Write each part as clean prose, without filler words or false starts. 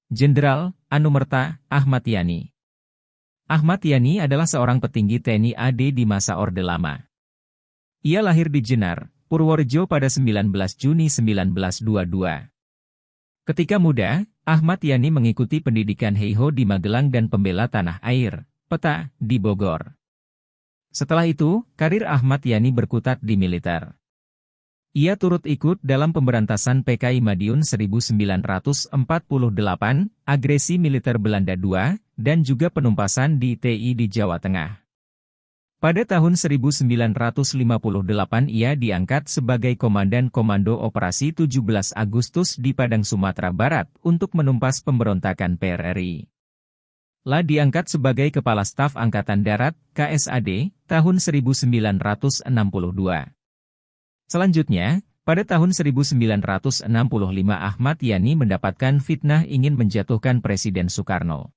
Jenderal Anumerta Ahmad Yani. Ahmad Yani adalah seorang petinggi TNI AD di masa Orde Lama. Ia lahir di Jenar, Purworejo pada 19 Juni 1922. Ketika muda, Ahmad Yani mengikuti pendidikan Heiho di Magelang dan Pembela Tanah Air, PETA, di Bogor. Setelah itu, karir Ahmad Yani berkutat di militer. Ia turut ikut dalam pemberantasan PKI Madiun 1948, agresi militer Belanda II, dan juga penumpasan di TI di Jawa Tengah. Pada tahun 1958 ia diangkat sebagai Komandan Komando Operasi 17 Agustus di Padang Sumatera Barat untuk menumpas pemberontakan PRRI. Diangkat sebagai Kepala Staf Angkatan Darat, KSAD, tahun 1962. Selanjutnya, pada tahun 1965 Ahmad Yani mendapatkan fitnah ingin menjatuhkan Presiden Soekarno.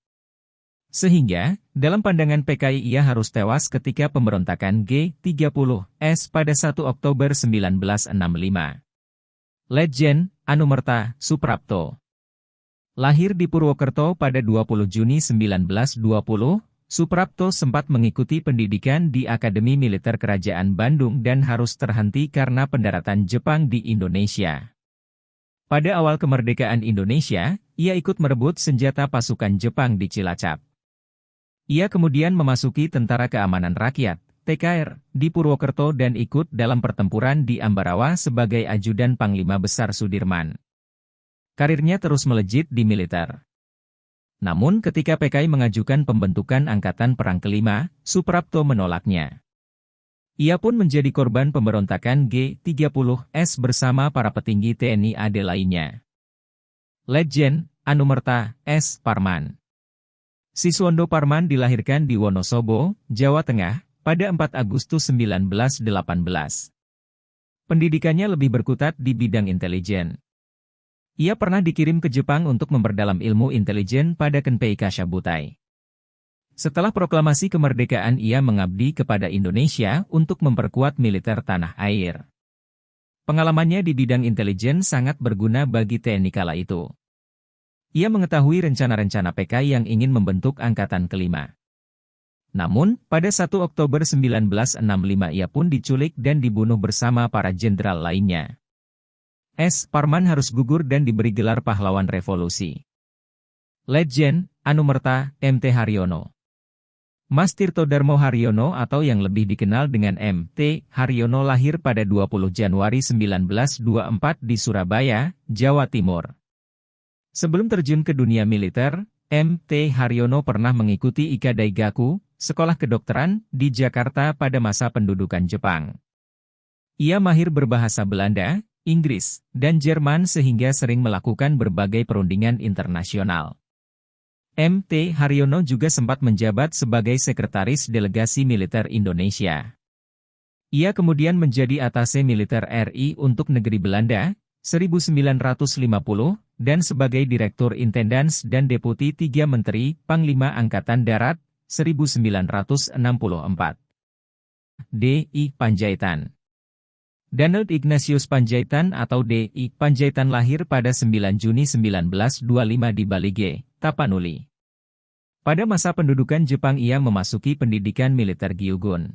Sehingga, dalam pandangan PKI ia harus tewas ketika pemberontakan G30S pada 1 Oktober 1965. Letjen Anumerta Suprapto. Lahir di Purwokerto pada 20 Juni 1920, Suprapto sempat mengikuti pendidikan di Akademi Militer Kerajaan Bandung dan harus terhenti karena pendaratan Jepang di Indonesia. Pada awal kemerdekaan Indonesia, ia ikut merebut senjata pasukan Jepang di Cilacap. Ia kemudian memasuki Tentara Keamanan Rakyat, TKR, di Purwokerto dan ikut dalam pertempuran di Ambarawa sebagai ajudan Panglima Besar Sudirman. Karirnya terus melejit di militer. Namun ketika PKI mengajukan pembentukan Angkatan Perang Kelima, Suprapto menolaknya. Ia pun menjadi korban pemberontakan G30S bersama para petinggi TNI AD lainnya. Letjen Anumerta S. Parman. Siswondo Parman dilahirkan di Wonosobo, Jawa Tengah, pada 4 Agustus 1918. Pendidikannya lebih berkutat di bidang intelijen. Ia pernah dikirim ke Jepang untuk memperdalam ilmu intelijen pada Kenpei Kashabutai. Setelah proklamasi kemerdekaan ia mengabdi kepada Indonesia untuk memperkuat militer tanah air. Pengalamannya di bidang intelijen sangat berguna bagi TNI kala itu. Ia mengetahui rencana-rencana PKI yang ingin membentuk Angkatan Kelima. Namun, pada 1 Oktober 1965 ia pun diculik dan dibunuh bersama para jenderal lainnya. S. Parman harus gugur dan diberi gelar pahlawan revolusi. Letjen Anumerta M.T. Haryono. Mas Tirto Darmo Haryono atau yang lebih dikenal dengan M.T. Haryono lahir pada 20 Januari 1924 di Surabaya, Jawa Timur. Sebelum terjun ke dunia militer, M.T. Haryono pernah mengikuti Ika Daigaku, sekolah kedokteran, di Jakarta pada masa pendudukan Jepang. Ia mahir berbahasa Belanda, Inggris, dan Jerman sehingga sering melakukan berbagai perundingan internasional. M.T. Haryono juga sempat menjabat sebagai Sekretaris Delegasi Militer Indonesia. Ia kemudian menjadi Atase Militer RI untuk Negeri Belanda, 1950, dan sebagai Direktur Intendans dan Deputi 3 Menteri Panglima Angkatan Darat, 1964. D.I. Panjaitan. Donald Ignatius Panjaitan atau D.I. Panjaitan lahir pada 9 Juni 1925 di Balige, Tapanuli. Pada masa pendudukan Jepang ia memasuki pendidikan militer Gyugun.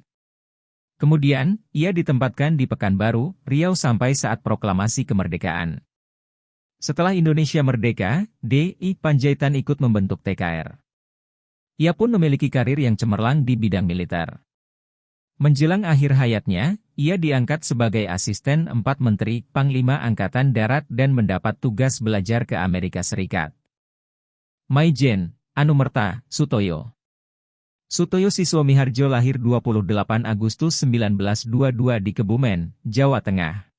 Kemudian, ia ditempatkan di Pekanbaru, Riau sampai saat proklamasi kemerdekaan. Setelah Indonesia merdeka, D.I. Panjaitan ikut membentuk TKR. Ia pun memiliki karir yang cemerlang di bidang militer. Menjelang akhir hayatnya, ia diangkat sebagai asisten 4 Menteri Panglima Angkatan Darat dan mendapat tugas belajar ke Amerika Serikat. Maijen Anumerta Sutoyo. Sutoyo Siswo Miharjo lahir 28 Agustus 1922 di Kebumen, Jawa Tengah.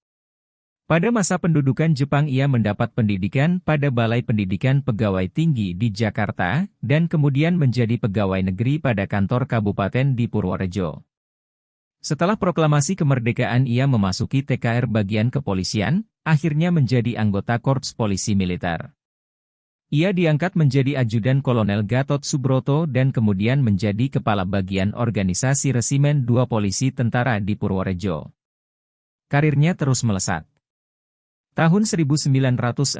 Pada masa pendudukan Jepang ia mendapat pendidikan pada Balai Pendidikan Pegawai Tinggi di Jakarta, dan kemudian menjadi pegawai negeri pada kantor kabupaten di Purworejo. Setelah proklamasi kemerdekaan ia memasuki TKR bagian kepolisian, akhirnya menjadi anggota Korps Polisi Militer. Ia diangkat menjadi Ajudan Kolonel Gatot Subroto dan kemudian menjadi Kepala Bagian Organisasi Resimen 2 Polisi Tentara di Purworejo. Karirnya terus melesat. Tahun 1961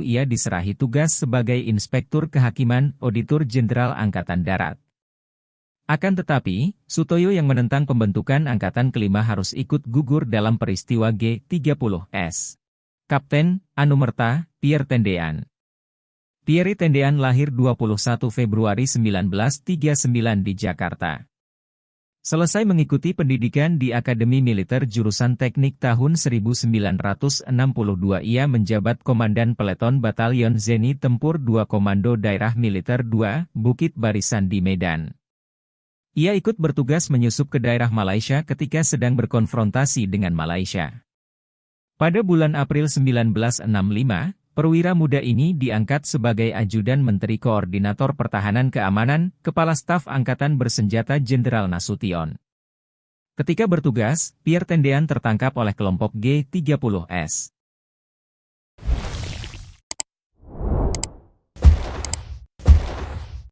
ia diserahi tugas sebagai Inspektur Kehakiman Auditor Jenderal Angkatan Darat. Akan tetapi, Sutoyo yang menentang pembentukan Angkatan Kelima harus ikut gugur dalam peristiwa G30S. Kapten, Anumerta, Pierre Tendean. Pierre Tendean lahir 21 Februari 1939 di Jakarta. Selesai mengikuti pendidikan di Akademi Militer Jurusan Teknik tahun 1962 ia menjabat Komandan Peleton Batalion Zeni Tempur 2 Komando Daerah Militer 2, Bukit Barisan di Medan. Ia ikut bertugas menyusup ke daerah Malaysia ketika sedang berkonfrontasi dengan Malaysia. Pada bulan April 1965, perwira muda ini diangkat sebagai Ajudan Menteri Koordinator Pertahanan Keamanan, Kepala Staf Angkatan Bersenjata Jenderal Nasution. Ketika bertugas, Pierre Tendean tertangkap oleh kelompok G30S.